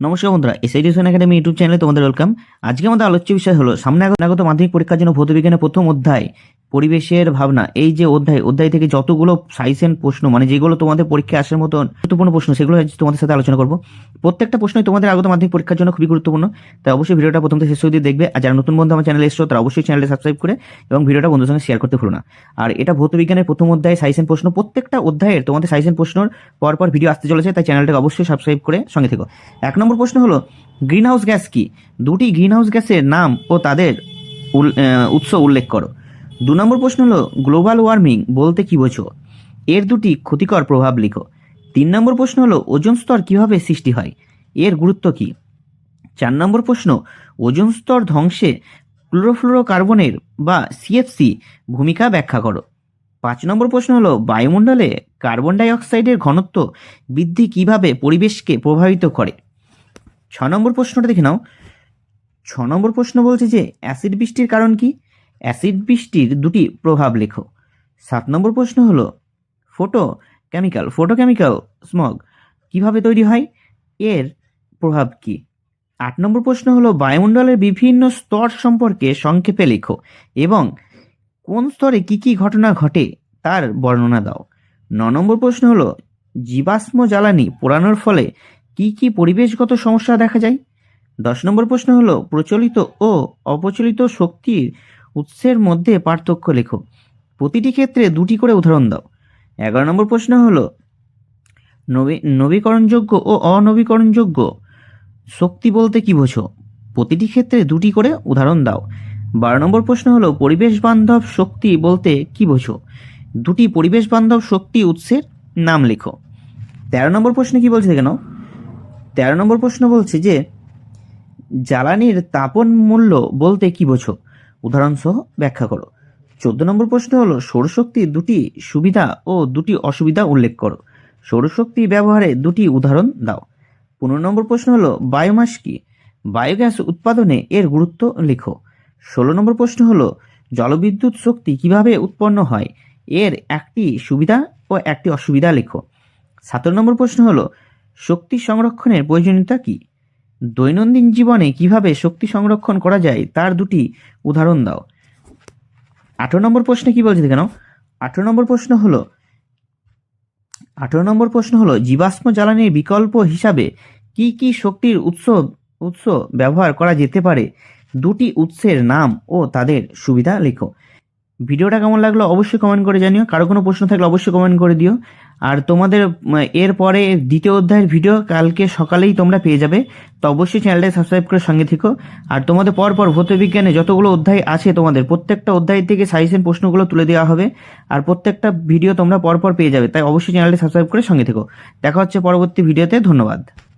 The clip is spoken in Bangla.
নমস্কার বন্ধুরা, এসআই টিউশন একাডেমি ইউটিউব চ্যানেলে তোমাদের ওয়েলকাম। আজকে আমাদের আলোচ্য বিষয় হলো সামনে আগত মাধ্যমিক পরীক্ষার জন্য ভৌত বিজ্ঞানের প্রথম অধ্যায় পরিবেশের ভাবনা। এই যে অধ্যায় থেকে যতগুলো সাইসেন প্রশ্ন, মানে যেগুলো তোমাদের পরীক্ষায় আসার মতন গুরুত্বপূর্ণ প্রশ্ন, সেগুলো আজ তোমাদের সাথে আলোচনা করব। প্রত্যেকটা প্রশ্নই তোমাদের আগত মাধ্যমিক পরীক্ষার জন্য খুবই গুরুত্বপূর্ণ, তাই অবশ্যই ভিডিওটা প্রথম থেকে শেষ অবধি দেখবে। আর যারা নতুন বন্ধু আমার চ্যানেলে এসছো তারা অবশ্যই চ্যানেলটা সাবস্ক্রাইব করে এবং ভিডিওটা বন্ধুদের সঙ্গে শেয়ার করতে ভুলো না। আর এটা ভৌত বিজ্ঞানের প্রথম অধ্যায় সাইসেন প্রশ্ন, প্রত্যেকটা অধ্যায়ের তোমাদের সাইসেন প্রশ্নর পরপর ভিডিও আসতে চলেছে, তাই চ্যানেলটাকে অবশ্যই সাবস্ক্রাইব করে সঙ্গে থেকো। 1 নম্বর প্রশ্ন হলো, গ্রিন হাউস গ্যাস কি? দুটি গ্রিন হাউস গ্যাসের নাম ও তাদের উৎস উল্লেখ করো। 2 নম্বর প্রশ্ন হলো, গ্লোবাল ওয়ার্মিং বলতে কি বোঝো? এর দুটি ক্ষতিকর প্রভাব লিখো। 3 নম্বর প্রশ্ন হলো, ওজোন স্তর কিভাবে সৃষ্টি হয়? এর গুরুত্ব কি? 4 নম্বর প্রশ্ন, ওজোন স্তর ধ্বংসে ক্লোরোফ্লোরোকার্বনের বা সিএফসি ভূমিকা ব্যাখ্যা করো। 5 নম্বর প্রশ্ন হলো, বায়ুমণ্ডলে কার্বন ডাই অক্সাইডের ঘনত্ব বৃদ্ধি কিভাবে পরিবেশকে প্রভাবিত করে? 6 নম্বর প্রশ্নটা দেখে নাও। 6 নম্বর প্রশ্ন বলছে যে অ্যাসিড বৃষ্টির কারণ কি? অ্যাসিড বৃষ্টির দুটি প্রভাব লেখো। 7 নম্বর প্রশ্ন হলো, ফটোকেমিক্যাল স্মগ কিভাবে তৈরি হয়? এর প্রভাব কি? 8 নম্বর প্রশ্ন হলো, বায়ুমণ্ডলের বিভিন্ন স্তর সম্পর্কে সংক্ষেপে লেখো এবং কোন স্তরে কি কি ঘটনা ঘটে তার বর্ণনা দাও। 9 নম্বর প্রশ্ন হলো, জীবাশ্ম জ্বালানি পোড়ানোর ফলে কি কি পরিবেশগত সমস্যা দেখা যায়? 10 নম্বর প্রশ্ন হলো, প্রচলিত ও অপ্রচলিত শক্তির উৎসের মধ্যে পার্থক্য লেখো। প্রতিটি ক্ষেত্রে দুটি করে উদাহরণ দাও। 11 নম্বর প্রশ্ন হলো, নবীকরণযোগ্য ও অনবীকরণযোগ্য শক্তি বলতে কি বোঝো? প্রতিটি ক্ষেত্রে দুটি করে উদাহরণ দাও। 12 নম্বর প্রশ্ন হলো, পরিবেশ বান্ধব শক্তি বলতে কি বোঝো? দুটি পরিবেশ বান্ধব শক্তি উৎসের নাম লেখো। 13 নম্বর প্রশ্নে কি বলছে কেন? 13 নম্বর প্রশ্ন বলছে যে জ্বালানির তাপন মূল্য বলতে কি বোঝো? উদাহরণ সহ ব্যাখ্যা করো। 14 নম্বর প্রশ্ন হলো, সৌরশক্তির দুটি সুবিধা ও দুটি অসুবিধা উল্লেখ করো। সৌরশক্তি ব্যবহারে দুটি উদাহরণ দাও। 15 নম্বর প্রশ্ন হলো, বায়োমাস কি? বায়োগ্যাস উৎপাদনে এর গুরুত্ব লেখো। 16 নম্বর প্রশ্ন হলো, জলবিদ্যুৎ শক্তি কিভাবে উৎপন্ন হয়? এর একটি সুবিধা ও একটি অসুবিধা লেখো। 17 নম্বর প্রশ্ন হলো, শক্তি সংরক্ষণের প্রয়োজনীয়তা কি? দৈনন্দিন জীবনে কিভাবে শক্তি সংরক্ষণ করা যায় তার দুটি উদাহরণ দাও। 18 নম্বর প্রশ্নে কি বলছে দেখে নাও। 18 নম্বর প্রশ্ন হলো, জীবাশ্ম জ্বালানির বিকল্প হিসাবে কি কি শক্তির উৎস ব্যবহার করা যেতে পারে? দুটি উৎসের নাম ও তাদের সুবিধা লেখো। ভিডিওটা কেমন লাগলো অবশ্যই কমেন্ট করে জানিও। কারো কোনো প্রশ্ন থাকলে অবশ্যই কমেন্ট করে দিও। আর তোমাদের এরপরে দ্বিতীয় অধ্যায়ের ভিডিও কালকে সকালেই তোমরা পেয়ে যাবে, তো অবশ্যই চ্যানেলটা সাবস্ক্রাইব করে সঙ্গে থেকো। আর তোমাদের পরপর ভৌত বিজ্ঞানে যতগুলো অধ্যায় আছে তোমাদের প্রত্যেকটা অধ্যায় থেকে সাজেশন প্রশ্নগুলো তুলে দেওয়া হবে, আর প্রত্যেকটা ভিডিও তোমরা পরপর পেয়ে যাবে, তাই অবশ্যই চ্যানেলটা সাবস্ক্রাইব করে সঙ্গে থেকো। দেখা হচ্ছে পরবর্তী ভিডিওতে। ধন্যবাদ।